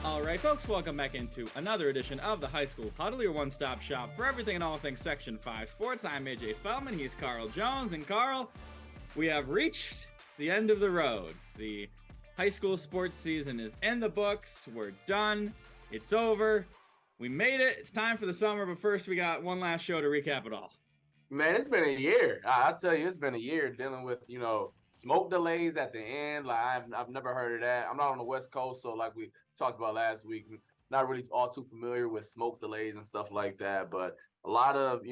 All right, folks, welcome back into another edition of the High School Huddle, your one-stop shop for everything and all things Section 5 sports. I'm AJ Feldman, he's Carl Jones, and Carl, we have reached the end of the road. The high school sports season is in the books. We're done. It's over. We made it. It's time for the summer, but first we got one last show to recap it all. Man, it's been a year. I'll tell you, it's been a year dealing with, smoke delays at the end. Like I've never heard of that. I'm not on the West Coast, so like we talked about last week, not really all too familiar with smoke delays and stuff like that. But a lot of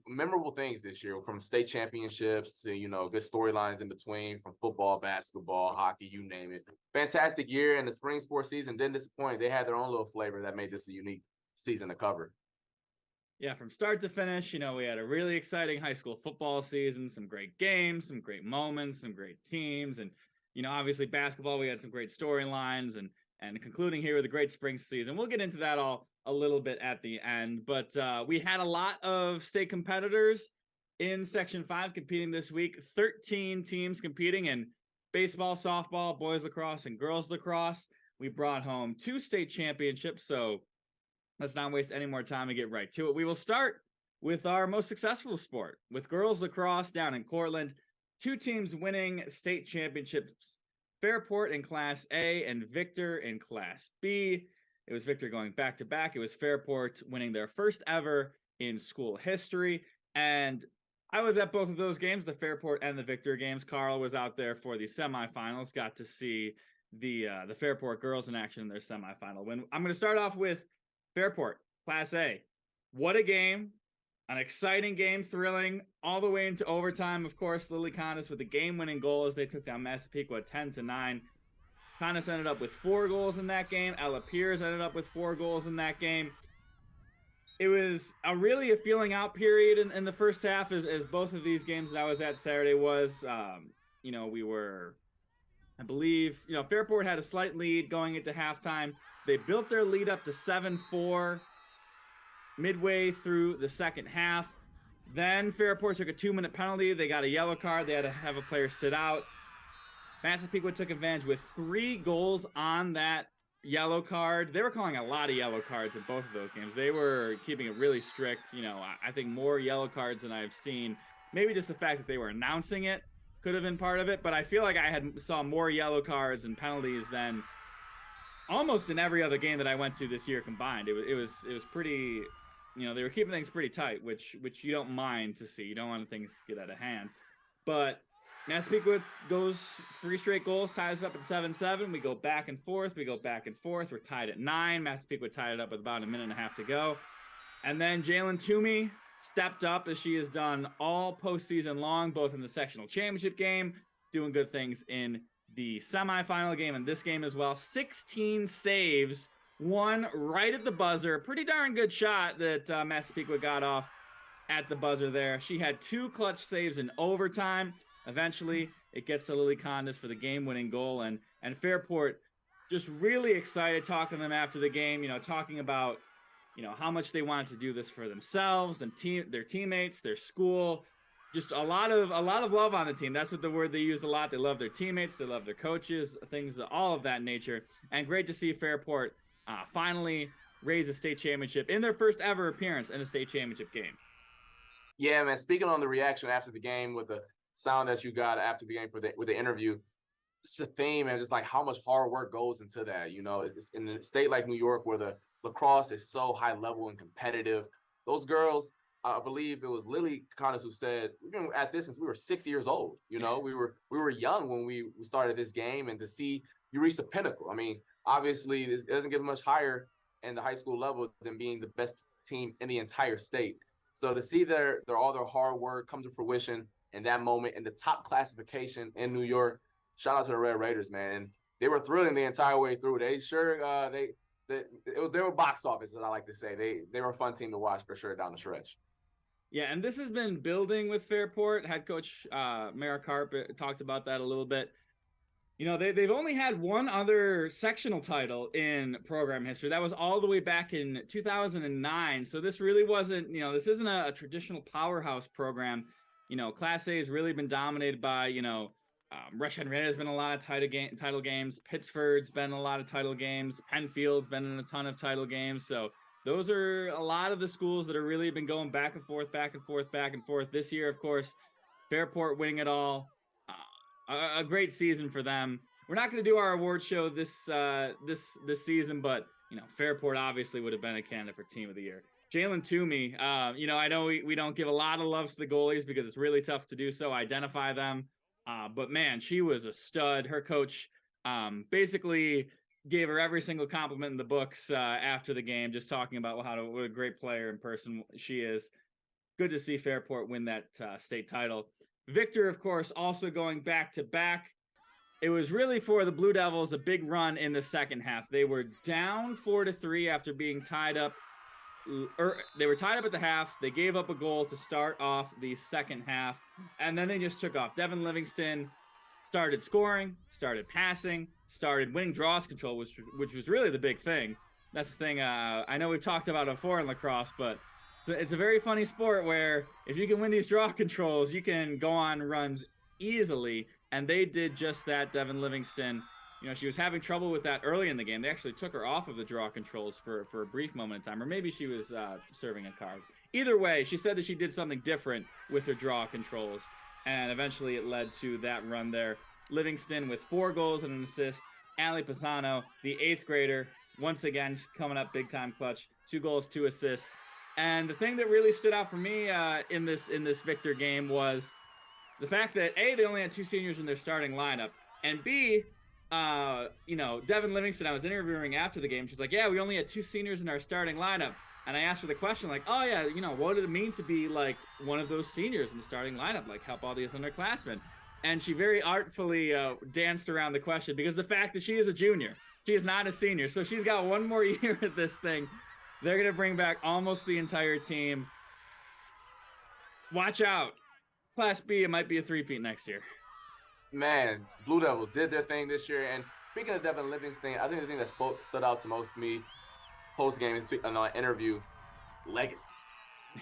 memorable things this year, from state championships to, good storylines in between, from football, basketball, hockey, you name it. Fantastic year, and the spring sports season didn't disappoint. They had their own little flavor that made this a unique season to cover. Yeah, from start to finish, we had a really exciting high school football season, some great games, some great moments, some great teams. And, obviously basketball, we had some great storylines and concluding here with a great spring season. We'll get into that all a little bit at the end. But we had a lot of state competitors in Section 5 competing this week. 13 teams competing in baseball, softball, boys lacrosse, and girls lacrosse. We brought home 2 state championships, so let's not waste any more time and get right to it. We will start with our most successful sport, with girls lacrosse down in Cortland. 2 teams winning state championships, Fairport in Class A and Victor in Class B. It was Victor going back-to-back. It was Fairport winning their first ever in school history. And I was at both of those games, the Fairport and the Victor games. Carl was out there for the semifinals, got to see the Fairport girls in action in their semifinal win. I'm going to start off with Fairport, Class A. What a game. An exciting game, thrilling, all the way into overtime. Of course, Lily Condas with the game-winning goal as they took down Massapequa 10-9. Condas ended up with 4 goals in that game. Ella Pierce ended up with 4 goals in that game. It was a feeling out period in the first half, as both of these games that I was at Saturday was. We were, I believe, Fairport had a slight lead going into halftime. They built their lead up to 7-4 midway through the second half. Then Fairport took a 2-minute penalty. They got a yellow card. They had to have a player sit out. Massapequa took advantage with 3 goals on that yellow card. They were calling a lot of yellow cards in both of those games. They were keeping it really strict. I think more yellow cards than I've seen. Maybe just the fact that they were announcing it could have been part of it, but I feel like I saw more yellow cards and penalties than almost in every other game that I went to this year combined. It was pretty, they were keeping things pretty tight, which you don't mind to see. You don't want things to get out of hand. But Massapequa goes 3 straight goals, ties up at 7-7. We go back and forth. We're tied at 9. Massapequa tied it up with about a minute and a half to go. And then Jalen Toomey stepped up, as she has done all postseason long, both in the sectional championship game, doing good things in the semifinal game and this game as well. 16 saves, 1 right at the buzzer. Pretty darn good shot that Massapequa got off at the buzzer there. She had 2 clutch saves in overtime. Eventually, it gets to Lily Condas for the game-winning goal, and Fairport just really excited, talking to them after the game, talking about, how much they wanted to do this for themselves, their teammates, their school. Just a lot of love on the team. That's what the word they use a lot. They love their teammates. They love their coaches, things, all of that nature. And great to see Fairport finally raise a state championship in their first ever appearance in a state championship game. Yeah, man. Speaking on the reaction after the game with the sound that you got after the game with the interview, it's a theme, and just like how much hard work goes into that. It's in a state like New York where the lacrosse is so high level and competitive. Those girls, I believe it was Lily Condas who said, we've been at this since we were 6 years old. We were young when we started this game, and to see you reach the pinnacle. I mean, obviously it doesn't get much higher in the high school level than being the best team in the entire state. So to see all their hard work come to fruition in that moment in the top classification in New York, shout out to the Red Raiders, man. And they were thrilling the entire way through. They sure they were box office, as I like to say. They were a fun team to watch for sure down the stretch. Yeah, and this has been building with Fairport. Head coach Mara Karp talked about that a little bit. They've only had one other sectional title in program history. That was all the way back in 2009. So this really wasn't, this isn't a traditional powerhouse program. Class A has really been dominated by, Rush Henrietta has been a lot of title games. Pittsford's been a lot of title games. Penfield's been in a ton of title games. So those are a lot of the schools that are really been going back and forth, back and forth, back and forth. This year, of course, Fairport winning it all. A great season for them. We're not going to do our award show this season, but Fairport obviously would have been a candidate for Team of the Year. Jalen Toomey, I know we don't give a lot of loves to the goalies because it's really tough to do so, identify them. But man, she was a stud. Her coach basically gave her every single compliment in the books after the game, just talking about what a great player in person she is. Good to see Fairport win that state title. Victor, of course, also going back to back. It was really for the Blue Devils a big run in the second half. They were down 4-3 after being tied up. They were tied up at the half. They gave up a goal to start off the second half, and then they just took off. Devin Livingston started scoring, started passing, started winning draws control, which was really the big thing. That's the thing I know we've talked about before in lacrosse, but it's a very funny sport where if you can win these draw controls, you can go on runs easily, and they did just that. Devin Livingston, she was having trouble with that early in the game. They actually took her off of the draw controls for a brief moment in time, or maybe she was serving a card. Either way, she said that she did something different with her draw controls, and eventually it led to that run there. Livingston with 4 goals and an assist. Allie Pisano, the 8th grader, once again coming up big time clutch. 2 goals, 2 assists. And the thing that really stood out for me in this Victor game was the fact that A, they only had 2 seniors in their starting lineup, and B, Devin Livingston, I was interviewing after the game. She's like, yeah, we only had 2 seniors in our starting lineup. And I asked her the question, like, oh yeah, what did it mean to be like one of those seniors in the starting lineup, like help all these underclassmen? And she very artfully danced around the question because the fact that she is a junior, she is not a senior. So she's got 1 more year at this thing. They're going to bring back almost the entire team. Watch out. Class B, it might be a 3-peat next year. Man, Blue Devils did their thing this year. And speaking of Devin Livingston, I think the thing that stood out to most to me post-game in an interview, legacy.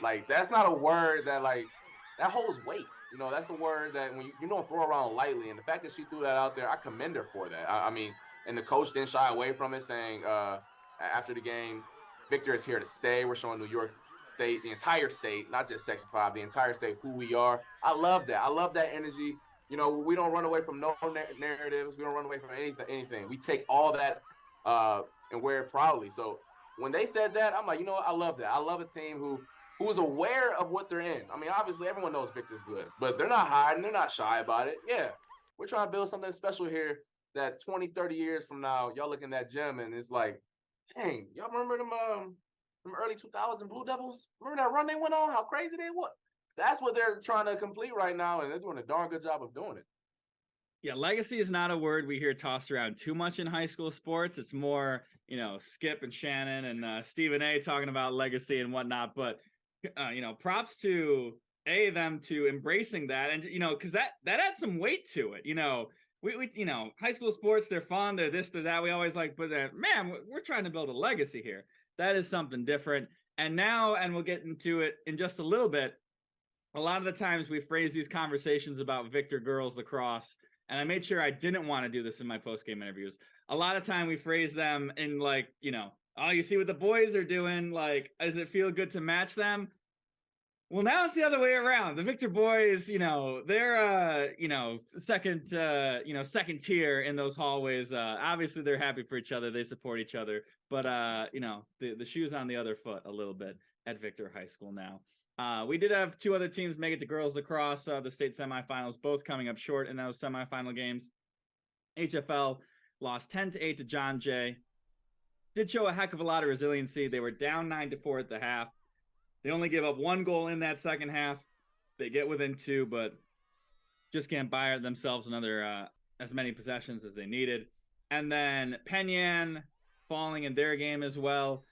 Like, that's not a word that, that holds weight. That's a word that when you don't throw around lightly. And the fact that she threw that out there, I commend her for that. I mean, and the coach didn't shy away from it, saying after the game, Victor is here to stay. We're showing New York State, the entire state, not just Section 5, the entire state, who we are. I love that. I love that energy. We don't run away from no narratives. We don't run away from anything. We take all that and wear it proudly. So when they said that, I'm like, I love that. I love a team who is aware of what they're in. I mean, obviously, everyone knows Victor's good, but they're not hiding. They're not shy about it. Yeah, we're trying to build something special here that 20, 30 years from now, y'all look in that gym and it's like, dang, y'all remember them early 2000 Blue Devils? Remember that run they went on? How crazy they were? That's what they're trying to complete right now, and they're doing a darn good job of doing it. Yeah, legacy is not a word we hear tossed around too much in high school sports. It's more, Skip and Shannon and Stephen A. talking about legacy and whatnot. But, props to them to embracing that. And, because that adds some weight to it. We high school sports, they're fun. They're this, they're that. We always but man, we're trying to build a legacy here. That is something different. And now, and we'll get into it in just a little bit, a lot of the times we phrase these conversations about Victor girls lacrosse, and I made sure I didn't want to do this in my post-game interviews. A lot of time we phrase them in oh, you see what the boys are doing? Does it feel good to match them? Well, now it's the other way around. The Victor boys, they're second tier in those hallways. Obviously they're happy for each other. They support each other. But the shoe's on the other foot a little bit at Victor High School now. We did have 2 other teams make it to girls lacrosse, the state semifinals, both coming up short in those semifinal games. HFL lost 10-8 to John Jay. Did show a heck of a lot of resiliency. They were down 9-4 at the half. They only gave up 1 goal in that second half. They get within 2, but just can't buy themselves another as many possessions as they needed. And then Penyan falling in their game as well.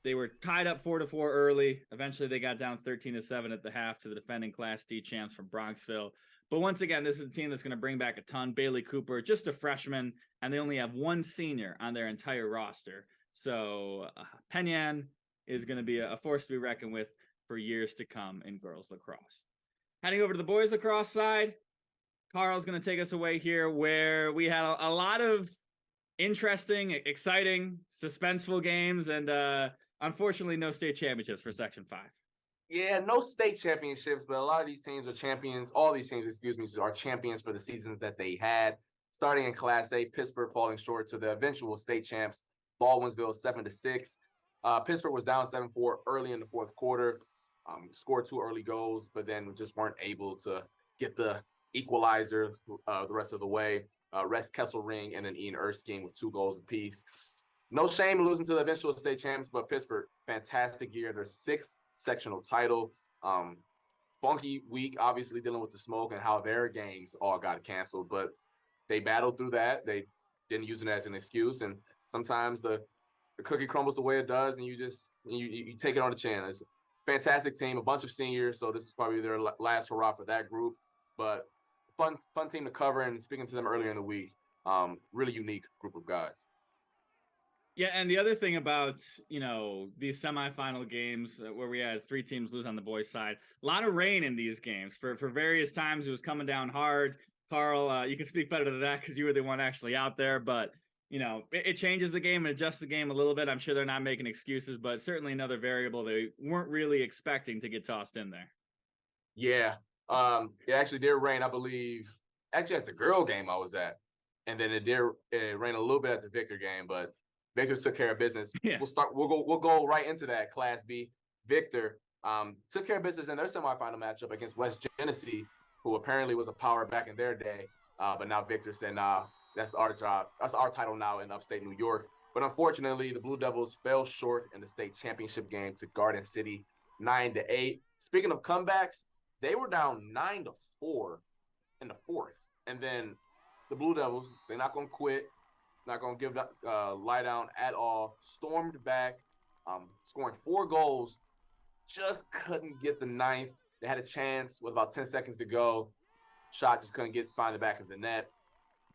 They were tied up 4-4 early. Eventually, they got down 13-7 at the half to the defending Class D champs from Bronxville. But once again, this is a team that's going to bring back a ton. Bailey Cooper, just a freshman, and they only have 1 senior on their entire roster. So Penyan is going to be a force to be reckoned with for years to come in girls lacrosse. Heading over to the boys lacrosse side, Carl's going to take us away here, where we had a lot of interesting, exciting, suspenseful games, and unfortunately, no state championships for Section 5. Yeah, no state championships, but a lot of these teams are champions. All these teams, excuse me, are champions for the seasons that they had. Starting in Class A, Pittsburgh falling short to the eventual state champs, Baldwinsville 7-6. Pittsburgh was down 7-4 early in the fourth quarter, scored 2 early goals, but then just weren't able to get the equalizer the rest of the way. Rex Kesselring and then Ian Erskine with 2 goals apiece. No shame losing to the eventual state champs, but Pittsburgh, fantastic year. Their 6th sectional title. Funky week, obviously dealing with the smoke and how their games all got canceled, but they battled through that. They didn't use it as an excuse, and sometimes the cookie crumbles the way it does, and you take it on the chin. It's a fantastic team, a bunch of seniors, so this is probably their last hurrah for that group. But fun team to cover, and speaking to them earlier in the week, really unique group of guys. Yeah, and the other thing about, these semifinal games where we had 3 teams lose on the boys' side, a lot of rain in these games. For various times, it was coming down hard. Carl, you can speak better to that because you were the one actually out there, but it changes the game and adjusts the game a little bit. I'm sure they're not making excuses, but certainly another variable they weren't really expecting to get tossed in there. Yeah, it actually did rain, I believe, actually at the girl game I was at, and then it rained a little bit at the Victor game, but Victor took care of business. Yeah. We'll go right into that. Class B. Victor took care of business in their semifinal matchup against West Genesee, who apparently was a power back in their day. But now Victor said, nah, that's our job. That's our title now in upstate New York. But unfortunately, the Blue Devils fell short in the state championship game to Garden City 9-8. Speaking of comebacks, they were down 9-4 in the fourth. And then the Blue Devils, they're not going to quit. Not going to give lie down at all. Stormed back, scoring 4 goals. Just couldn't get the 9th. They had a chance with about 10 seconds to go. Shot just couldn't find the back of the net.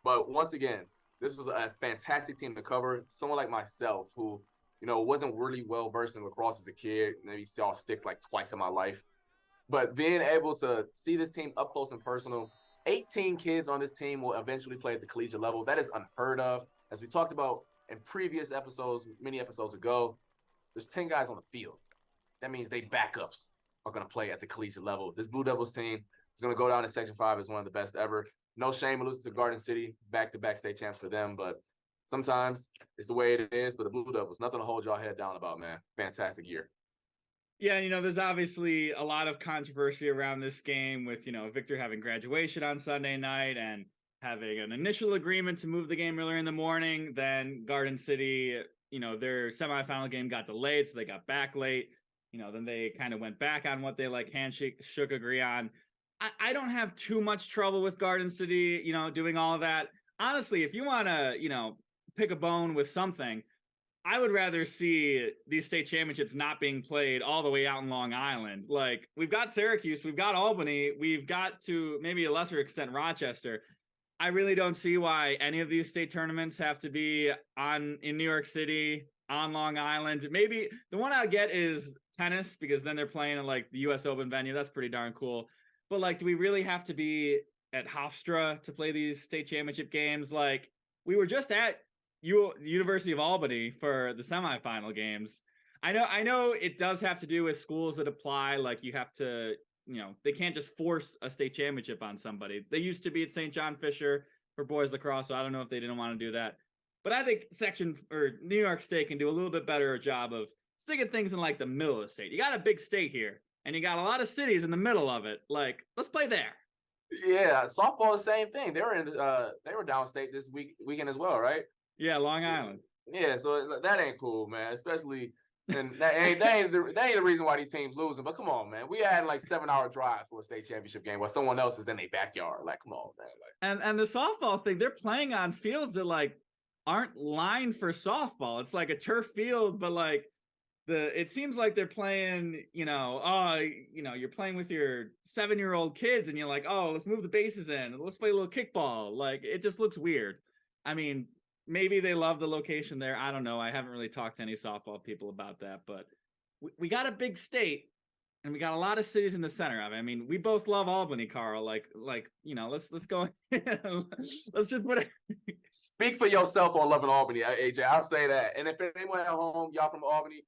But once again, this was a fantastic team to cover. Someone like myself who, wasn't really well versed in lacrosse as a kid. Maybe saw a stick like twice in my life. But being able to see this team up close and personal, 18 kids on this team will eventually play at the collegiate level. That is unheard of. As we talked about in previous episodes, many episodes ago, there's 10 guys on the field. That means they backups are going to play at the collegiate level. This Blue Devils team is going to go down in Section 5 as one of the best ever. No shame in losing to Garden City, back-to-back state champs for them, but sometimes it's the way it is. But the Blue Devils, nothing to hold y'all head down about, man. Fantastic year. Yeah, there's obviously a lot of controversy around this game with, Victor having graduation on Sunday night and having an initial agreement to move the game earlier in the morning. Then Garden City, their semifinal game got delayed, so they got back late. Then they kind of went back on what they shook agree on. I don't have too much trouble with Garden City, doing all of that. Honestly, if you want to, pick a bone with something, I would rather see these state championships not being played all the way out in Long Island. Like, we've got Syracuse, we've got Albany, we've got, to maybe a lesser extent, Rochester. I really don't see why any of these state tournaments have to be in New York City, on Long Island. Maybe the one I get is tennis, because then they're playing at the US Open venue. That's pretty darn cool. But do we really have to be at Hofstra to play these state championship games? We were just at University of Albany for the semifinal games. I know it does have to do with schools that apply. You have to, they can't just force a state championship on somebody. They used to be at St. John Fisher for boys lacrosse, so I don't know if they didn't want to do that. But I think New York State can do a little bit better job of sticking things in the middle of the state. You got a big state here, and you got a lot of cities in the middle of it. Let's play there. Yeah, softball, the same thing. They were downstate this weekend as well, right? Yeah, Long Island. Yeah, so that ain't cool, man. Especially, and that ain't the reason why these teams losing. But come on, man, we had 7-hour drive for a state championship game while someone else is in their backyard. Come on, man. And the softball thing, they're playing on fields that aren't lined for softball. It's like a turf field, but it seems like they're playing, you're playing with your 7-year-old kids and you're like, oh, let's move the bases in. Let's play a little kickball. It just looks weird. I mean, maybe they love the location there. I don't know. I haven't really talked to any softball people about that, but we got a big state. and we got a lot of cities in the center of it. I mean, we both love Albany, Carl. Let's go. Let's just put it. Speak for yourself on loving Albany, AJ. I'll say that. And if anyone at home, y'all from Albany,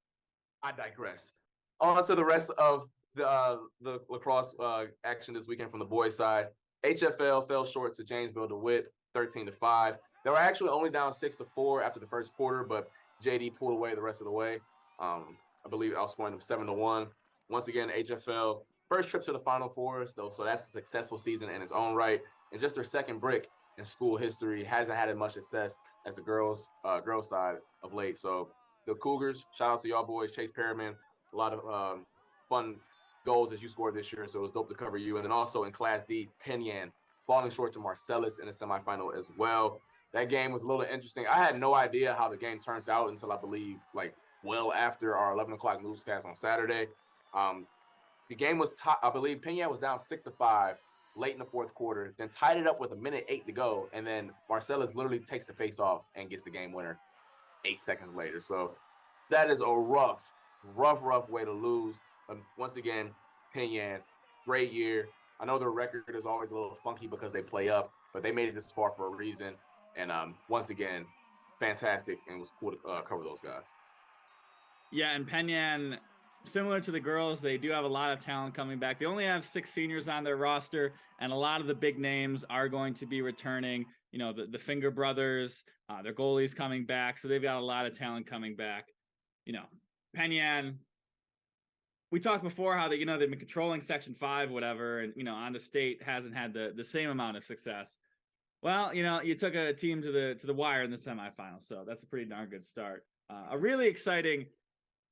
I digress. On to the rest of the lacrosse action this weekend from the boys' side. HFL fell short to Janesville DeWitt, 13-5. They were actually only down 6-4 after the first quarter, but JD pulled away the rest of the way. I believe outscoring them 7-1. Once again, HFL first trip to the Final Four, though, so that's a successful season in its own right, and just their second brick in school history. Hasn't had as much success as the girls side of late. So the Cougars, shout out to y'all boys, Chase Perriman, a lot of fun goals as you scored this year, so it was dope to cover you. And then also in Class D, Penyan falling short to Marcellus in the semifinal as well. That game was a little interesting. I had no idea how the game turned out until I believe well after our 11 o'clock newscast on Saturday. The game was I believe Penyan was down 6-5 late in the fourth quarter, then tied it up with 1:08 to go, and then Marcellus literally takes the face off and gets the game winner 8 seconds later. So that is a rough way to lose. Once again, Penyan, great year. I know their record is always a little funky because they play up, but they made it this far for a reason. And once again, fantastic, and it was cool to cover those guys. Yeah, and Penyan, similar to the girls, they do have a lot of talent coming back. They only have 6 seniors on their roster, and a lot of the big names are going to be returning. You know, the Finger brothers, their goalies coming back, so they've got a lot of talent coming back. You know, Penyan, we talked before how they've been controlling Section 5, whatever, and on the state hasn't had the same amount of success. Well, you took a team to the wire in the semifinals, so that's a pretty darn good start. A really exciting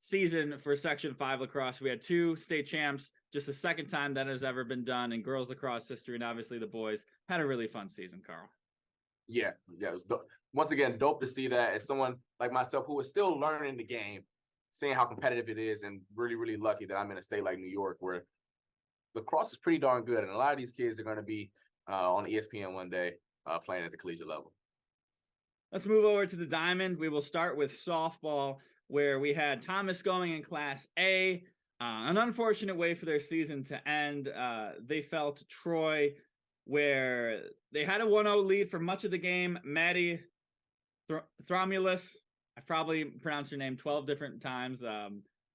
season for Section 5 lacrosse. We had 2 state champs, just the second time that has ever been done in girls lacrosse history, and obviously the boys had a really fun season, Carl. Yeah, it was dope. Once again, dope to see that as someone like myself who is still learning the game, seeing how competitive it is, and really, really lucky that I'm in a state like New York where lacrosse is pretty darn good, and a lot of these kids are going to be on ESPN one day playing at the collegiate level. Let's move over to the Diamond. We will start with softball, where we had Thomas going in Class A. An unfortunate way for their season to end. They fell to Troy, where they had a 1-0 lead for much of the game. Maddie Thromulus, I've probably pronounced her name 12 different times.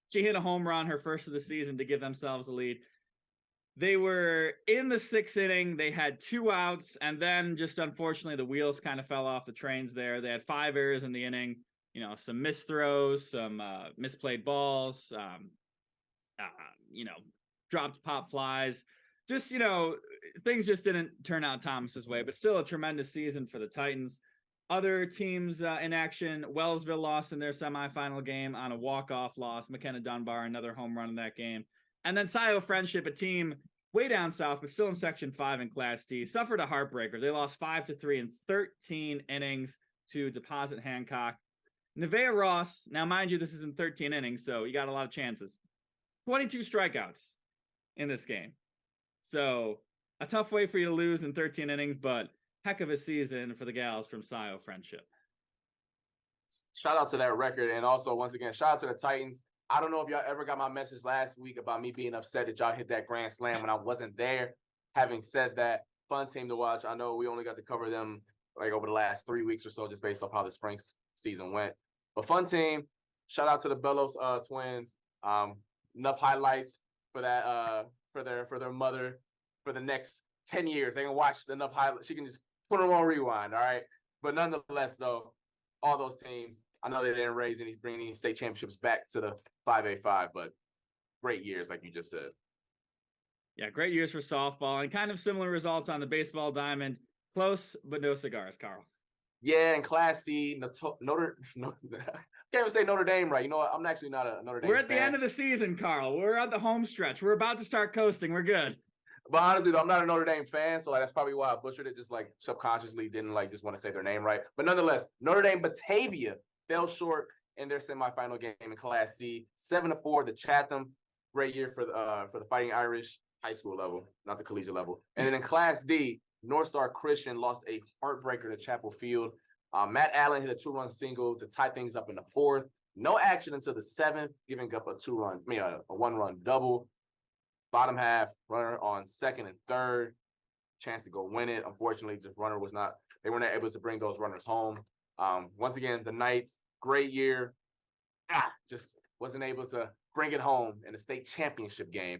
She hit a home run, her first of the season, to give themselves a lead. They were in the 6th inning. They had 2 outs, and then just unfortunately the wheels kind of fell off the trains there. They had 5 errors in the inning. Some missed throws, some misplayed balls, dropped pop flies. Just, things just didn't turn out Thomas's way, but still a tremendous season for the Titans. Other teams in action, Wellsville lost in their semifinal game on a walk-off loss. McKenna Dunbar, another home run in that game. And then Scioto Friendship, a team way down south, but still in Section 5 in Class D, suffered a heartbreaker. They lost 5-3 in 13 innings to Deposit Hancock. Nevaeh Ross, now mind you, this is in 13 innings, so you got a lot of chances. 22 strikeouts in this game. So a tough way for you to lose in 13 innings, but heck of a season for the gals from Scioto Friendship. Shout out to that record, and also, once again, shout out to the Titans. I don't know if y'all ever got my message last week about me being upset that y'all hit that grand slam when I wasn't there. Having said that, fun team to watch. I know we only got to cover them over the last 3 weeks or so, just based off how the spring season went. But fun team. Shout out to the Bellows twins. Enough highlights for that for their mother for the next 10 years. They can watch enough highlights. She can just put them on rewind. All right. But nonetheless, though, all those teams, I know they didn't bring any state championships back to the 5A5, but great years, like you just said. Yeah, great years for softball, and kind of similar results on the baseball Diamond. Close, but no cigars, Carl. Yeah, in Class C, Notre can't even say Notre Dame right. You know what? I'm actually not a Notre Dame We're at fan. the end of the season, Carl. We're at the home stretch. We're about to start coasting. We're good. But honestly, though, I'm not a Notre Dame fan, so that's probably why I butchered it. Just subconsciously didn't just want to say their name right. But nonetheless, Notre Dame Batavia fell short in their semifinal game in Class C, 7-4 to Chatham. Great year for the Fighting Irish high school level, not the collegiate level. And then in Class D, North Star Christian lost a heartbreaker to Chapel Field. Matt Allen hit a 2-run single to tie things up in the 4th. No action until the 7th, giving up a 1-run double. bottom half, runner on second and third, chance to go win it. Unfortunately, they weren't able to bring those runners home. Once again, the Knights, great year. Just wasn't able to bring it home in the state championship game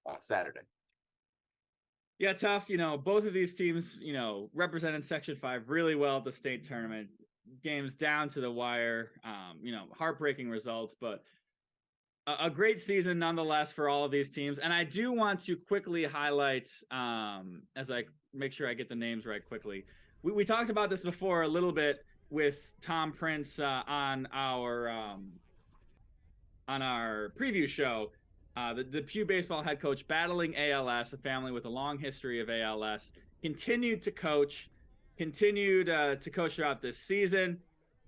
on Saturday. Yeah, tough. Both of these teams, represented Section 5 really well at the state tournament. Games down to the wire, heartbreaking results, but a great season nonetheless for all of these teams. And I do want to quickly highlight, as I make sure I get the names right quickly. We talked about this before a little bit with Tom Prince on our preview show. The Pew baseball head coach, battling ALS, a family with a long history of ALS, continued to coach throughout this season.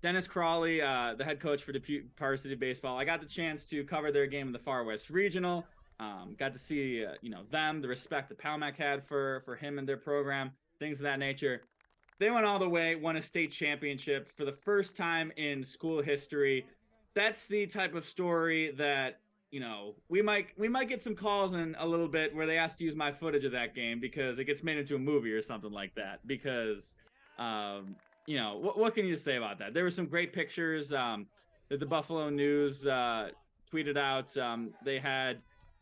Dennis Crawley, the head coach for Depew Varsity Baseball, I got the chance to cover their game in the Far West Regional. Got to see, them, the respect that Palmac had for him and their program, things of that nature. They went all the way, won a state championship for the first time in school history. That's the type of story that, we might get some calls in a little bit where they ask to use my footage of that game because it gets made into a movie or something like that. Because, what can you say about that? There were some great pictures that the Buffalo News tweeted out. They had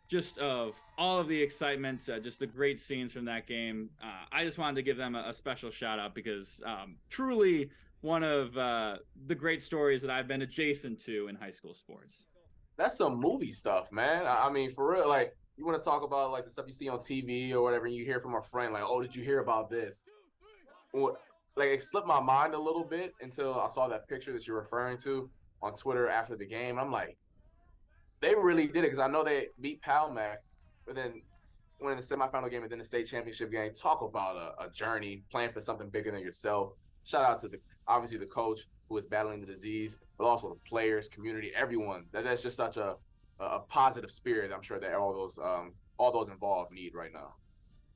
just of all of the excitement, just the great scenes from that game. I just wanted to give them a special shout out because truly one of the great stories that I've been adjacent to in high school sports. That's some movie stuff, man. I mean, for real, like, you want to talk about like the stuff you see on TV or whatever, and you hear from a friend, like, oh, did you hear about this? Well, like, it slipped my mind a little bit until I saw that picture that you're referring to on Twitter after the game. I'm like, they really did it, because I know they beat Palmac, but then when the semifinal game and then the state championship game, talk about a journey, playing for something bigger than yourself. Shout out to obviously the coach who is battling the disease, but also the players, community, everyone. That's just such a positive spirit. I'm sure that all those involved need right now.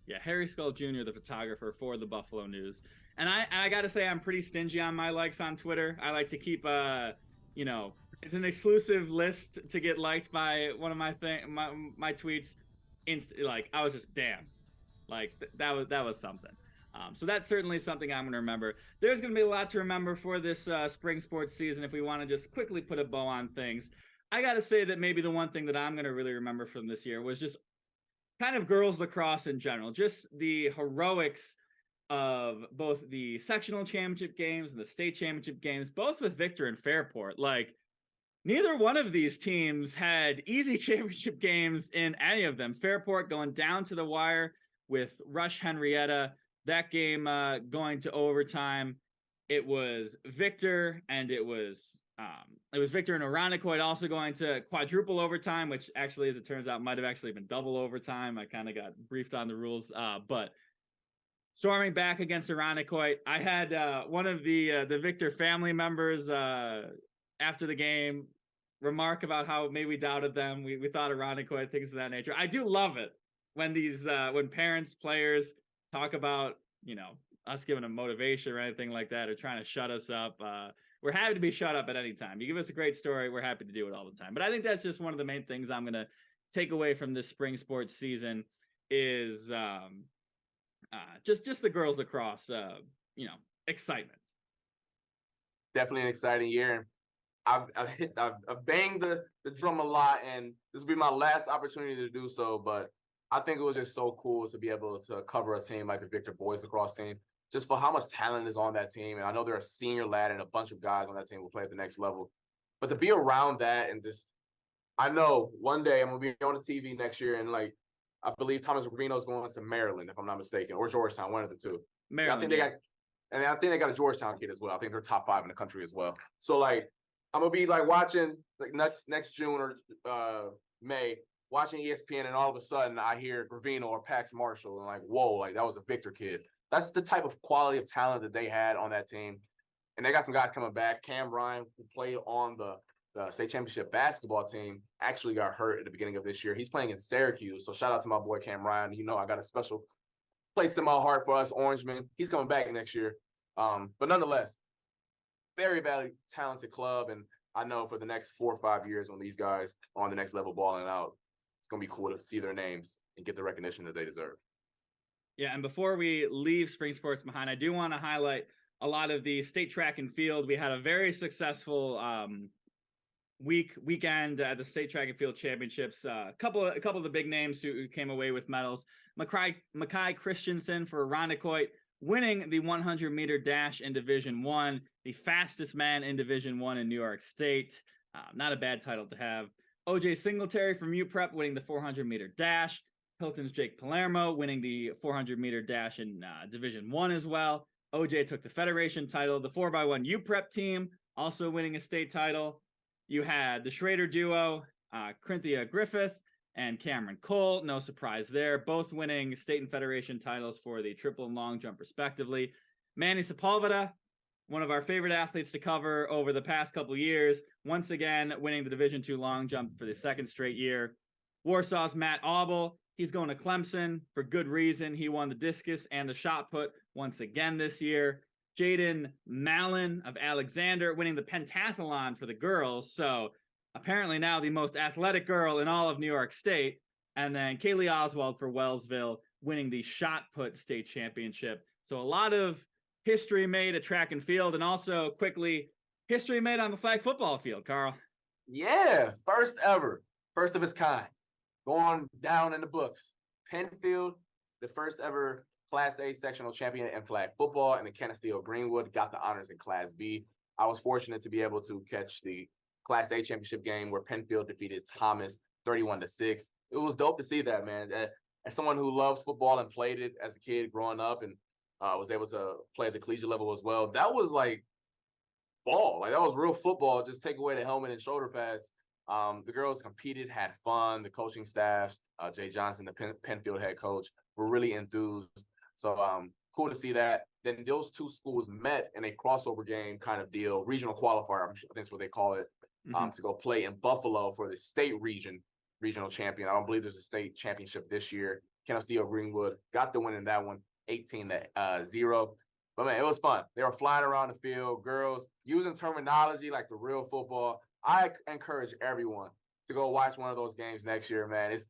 Yeah, Harry Skull Jr., the photographer for the Buffalo News. And I got to say, I'm pretty stingy on my likes on Twitter. I like to keep, it's an exclusive list to get liked by one of my tweets. Like, I was just, damn. Like, that was something. So that's certainly something I'm going to remember. There's going to be a lot to remember for this spring sports season if we want to just quickly put a bow on things. I got to say that maybe the one thing that I'm going to really remember from this year was just kind of girls lacrosse in general, just the heroics of both the sectional championship games and the state championship games, both with Victor and Fairport. Like, neither one of these teams had easy championship games in any of them. Fairport going down to the wire with Rush Henrietta. That game going to overtime. It was Victor, and it was Victor and Irondequoit also going to quadruple overtime, which actually, as it turns out, might have actually been double overtime. I kind of got briefed on the rules, but storming back against Irondequoit, I had one of the Victor family members after the game remark about how maybe we doubted them. We thought Irondequoit, things of that nature. I do love it when when parents, players talk about, us giving them motivation or anything like that, or trying to shut us up. We're happy to be shut up at any time. You give us a great story, we're happy to do it all the time. But I think that's just one of the main things I'm going to take away from this spring sports season is just the girls lacrosse, excitement. Definitely an exciting year. I've banged the drum a lot, and this will be my last opportunity to do so, but I think it was just so cool to be able to cover a team like the Victor boys lacrosse team, just for how much talent is on that team. And I know they're a senior lad and a bunch of guys on that team will play at the next level. But to be around that and just, I know one day I'm going to be on the TV next year, and like, I believe Thomas Rubino's going to Maryland, if I'm not mistaken, or Georgetown, one of the two. Maryland, I think they got a Georgetown kid as well. I think they're top 5 in the country as well. So like, I'm going to be like watching like next June or May, watching ESPN, and all of a sudden I hear Gravino or Pax Marshall, and like, whoa, like that was a Victor kid. That's the type of quality of talent that they had on that team. And they got some guys coming back. Cam Ryan, who played on the state championship basketball team, actually got hurt at the beginning of this year. He's playing in Syracuse. So shout out to my boy Cam Ryan. I got a special place in my heart for us Orangemen. He's coming back next year. But nonetheless, very, very talented club. And I know for the next 4 or 5 years when these guys are on the next level balling out, it's going to be cool to see their names and get the recognition that they deserve. Yeah, and before we leave spring sports behind, I do want to highlight a lot of the state track and field. We had a very successful weekend at the state track and field championships. A couple of the big names who came away with medals. Makai Christensen for Rondequoit winning the 100-meter dash in Division I, the fastest man in Division I in New York State. Not a bad title to have. OJ Singletary from UPrep winning the 400-meter dash. Hilton's Jake Palermo winning the 400-meter dash in Division I as well. OJ took the Federation title. The 4x1 UPrep team also winning a state title. You had the Schrader duo, Cynthia Griffith and Cameron Cole. No surprise there. Both winning state and federation titles for the triple and long jump, respectively. Manny Sepulveda, one of our favorite athletes to cover over the past couple years, once again winning the Division II long jump for the second straight year. Warsaw's Matt Auble, he's going to Clemson for good reason. He won the discus and the shot put once again this year. Jaden Mallon of Alexander winning the pentathlon for the girls. So apparently now the most athletic girl in all of New York State. And then Kaylee Oswald for Wellsville winning the shot put state championship. So a lot of history made at track and field, and also quickly history made on the flag football field, Carl. Yeah, first ever, first of its kind, going down in the books. Penfield, the first ever Class A sectional champion in flag football, and the Canisteo Greenwood got the honors in Class B. I was fortunate to be able to catch the Class A championship game where Penfield defeated Thomas 31-6. It was dope to see that, man. As someone who loves football and played it as a kid growing up, and was able to play at the collegiate level as well, that was like ball. Like, that was real football. Just take away the helmet and shoulder pads. The girls competed, had fun. The coaching staffs, Jay Johnson, the Penfield head coach, were really enthused. So cool to see that. Then those two schools met in a crossover game kind of deal, regional qualifier, I think that's what they call it, to go play in Buffalo for the state regional champion. I don't believe there's a state championship this year. Canisteo Greenwood got the win in that one, 18-0. But man, it was fun. They were flying around the field, girls using terminology like the real football. I encourage everyone to go watch one of those games next year, man. It's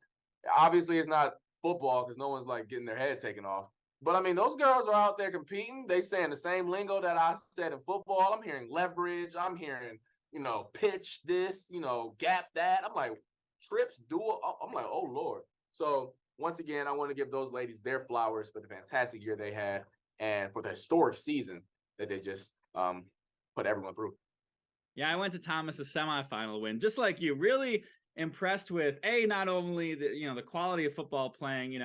not football because no one's like getting their head taken off. But I mean, those girls are out there competing. They saying the same lingo that I said in football. I'm hearing leverage. I'm hearing, pitch this, gap that. I'm like, trips, dual. I'm like, oh, Lord. So once again, I want to give those ladies their flowers for the fantastic year they had and for the historic season that they just put everyone through. Yeah, I went to Thomas's semifinal win, just like you. Really impressed with not only the quality of football playing,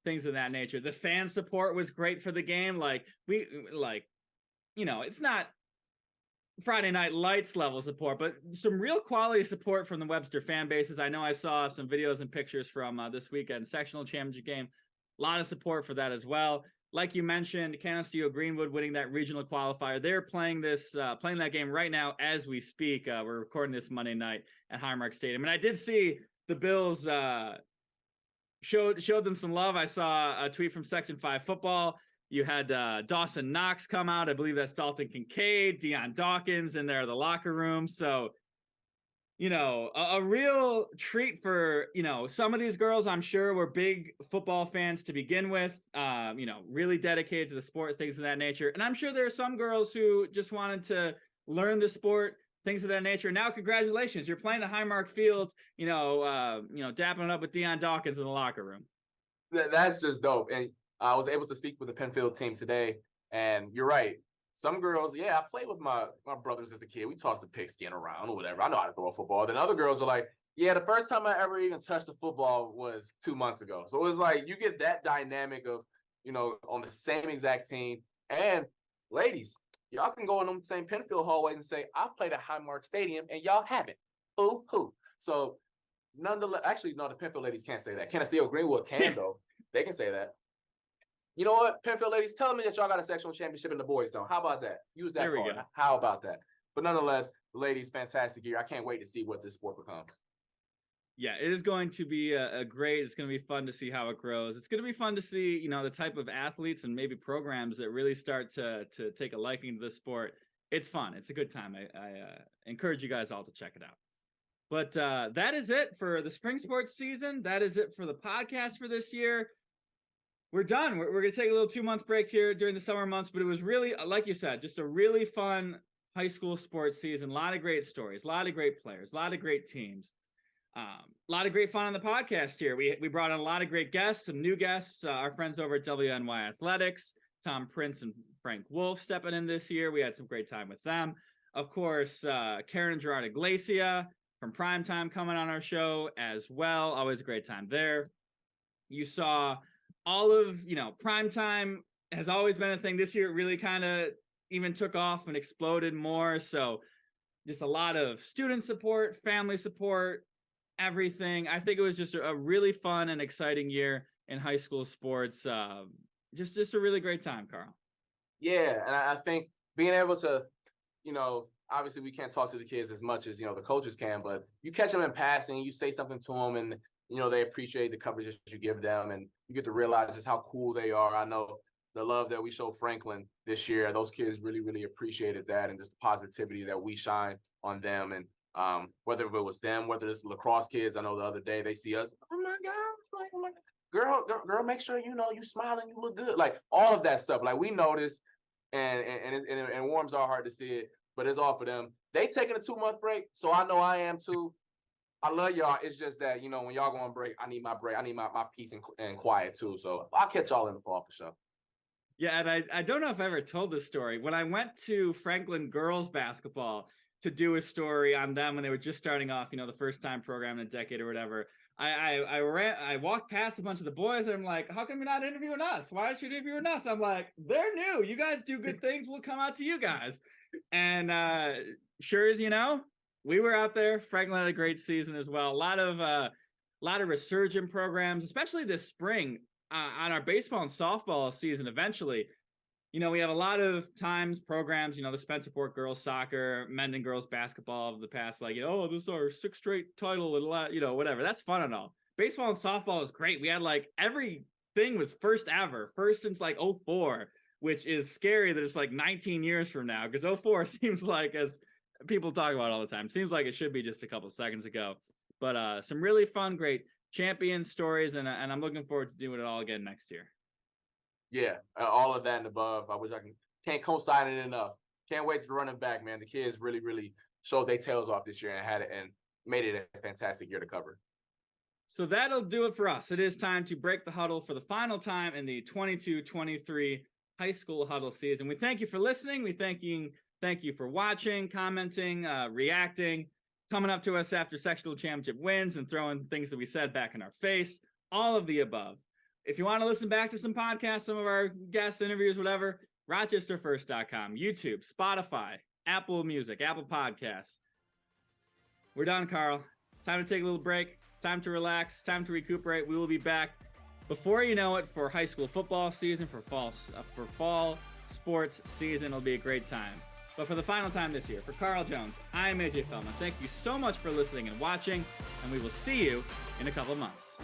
things of that nature. The fan support was great for the game. It's not Friday Night Lights level support, but some real quality support from the Webster fan bases. I know I saw some videos and pictures from this weekend sectional championship game. A lot of support for that as well. Like you mentioned, Canisteo Greenwood winning that regional qualifier. They're playing that game right now as we speak. We're recording this Monday night at Highmark Stadium, and I did see the Bills showed them some love. I saw a tweet from Section 5 Football. You had Dawson Knox come out. I believe that's Dalton Kincaid, Deion Dawkins in there, the locker room. So, a real treat for, some of these girls, I'm sure, were big football fans to begin with, really dedicated to the sport, things of that nature. And I'm sure there are some girls who just wanted to learn the sport, things of that nature. Now, congratulations. You're playing at Highmark Field, dapping it up with Deion Dawkins in the locker room. That's just dope. And I was able to speak with the Penfield team today, and you're right. Some girls, I played with my brothers as a kid. We tossed the pigskin around or whatever. I know how to throw a football. Then other girls are like, the first time I ever even touched a football was 2 months ago. So it was like you get that dynamic of, on the same exact team. And ladies, y'all can go in them same Penfield hallways and say, I played at Highmark Stadium and y'all haven't. Ooh. So nonetheless, actually, no, the Penfield ladies can't say that. Canisteo Greenwood can, though. They can say that. You know what, Penfield ladies, tell me that y'all got a sectional championship and the boys don't. How about that? Use that card. How about that? But nonetheless, the ladies, fantastic year. I can't wait to see what this sport becomes. Yeah, it is going to be it's going to be fun to see how it grows. It's going to be fun to see, the type of athletes and maybe programs that really start to take a liking to this sport. It's fun. It's a good time. I encourage you guys all to check it out. But that is it for the spring sports season. That is it for the podcast for this year. We're done. We're going to take a little 2-month break here during the summer months, but it was really, like you said, just a really fun high school sports season. A lot of great stories, a lot of great players, a lot of great teams. A lot of great fun on the podcast here. We brought on a lot of great guests, some new guests, our friends over at WNY Athletics, Tom Prince and Frank Wolf stepping in this year. We had some great time with them. Of course, Karen and Gerard Iglesia from Primetime coming on our show as well. Always a great time there. You saw all of, Primetime has always been a thing. This year it really kind of even took off and exploded more. So just a lot of student support, family support, everything. I think it was just a really fun and exciting year in high school sports. Just a really great time, Carl. Yeah, and I think being able to, obviously we can't talk to the kids as much as, the coaches can, but you catch them in passing, you say something to them, and, they appreciate the coverage that you give them, and you get to realize just how cool they are. I know the love that we showed Franklin this year, those kids really, really appreciated that, and just the positivity that we shine on them. And whether it was them, whether it's lacrosse kids, I know the other day they see us, oh my God, girl, make sure you smiling, you look good. Like all of that stuff. Like we notice, and it warms our heart to see it, but it's all for them. They taking a 2-month break, so I know I am too. I love y'all. It's just that, when y'all go on break, I need my break. I need my peace and quiet too. So I'll catch y'all in the fall for sure. Yeah, and I don't know if I ever told this story. When I went to Franklin girls basketball to do a story on them when they were just starting off, the first time program in a decade or whatever, I walked past a bunch of the boys and I'm like, how come you're not interviewing us? Why aren't you interviewing us? I'm like, they're new. You guys do good things. We'll come out to you guys. And sure as we were out there. Franklin had a great season as well. A lot of resurgent programs, especially this spring on our baseball and softball season. Eventually, we have a lot of times programs, the Spencerport girls soccer, men and girls basketball of the past, like, this is our 6th straight title and whatever. That's fun and all. Baseball and softball is great. We had everything was first since 2004, which is scary that it's 19 years from now, because 2004 seems like, as people talk about all the time, seems like it should be just a couple seconds ago. But some really fun, great champion stories, and I'm looking forward to doing it all again next year. Yeah, all of that and above. I wish can't co-sign it enough. Can't wait to run it back, man. The kids really, really showed their tails off this year and had it and made it a fantastic year to cover. So that'll do it for us. It is time to break the huddle for the final time in the 22-23 high school huddle season. We thank you for listening. We thank you for watching, commenting, reacting, coming up to us after sectional championship wins and throwing things that we said back in our face. All of the above. If you want to listen back to some podcasts, some of our guest interviews, whatever, RochesterFirst.com, YouTube, Spotify, Apple Music, Apple Podcasts. We're done, Carl. It's time to take a little break. It's time to relax. It's time to recuperate. We will be back before you know it for high school football season, for fall sports season. It'll be a great time. But for the final time this year, for Carl Jones, I'm AJ Feldman. Thank you so much for listening and watching, and we will see you in a couple months.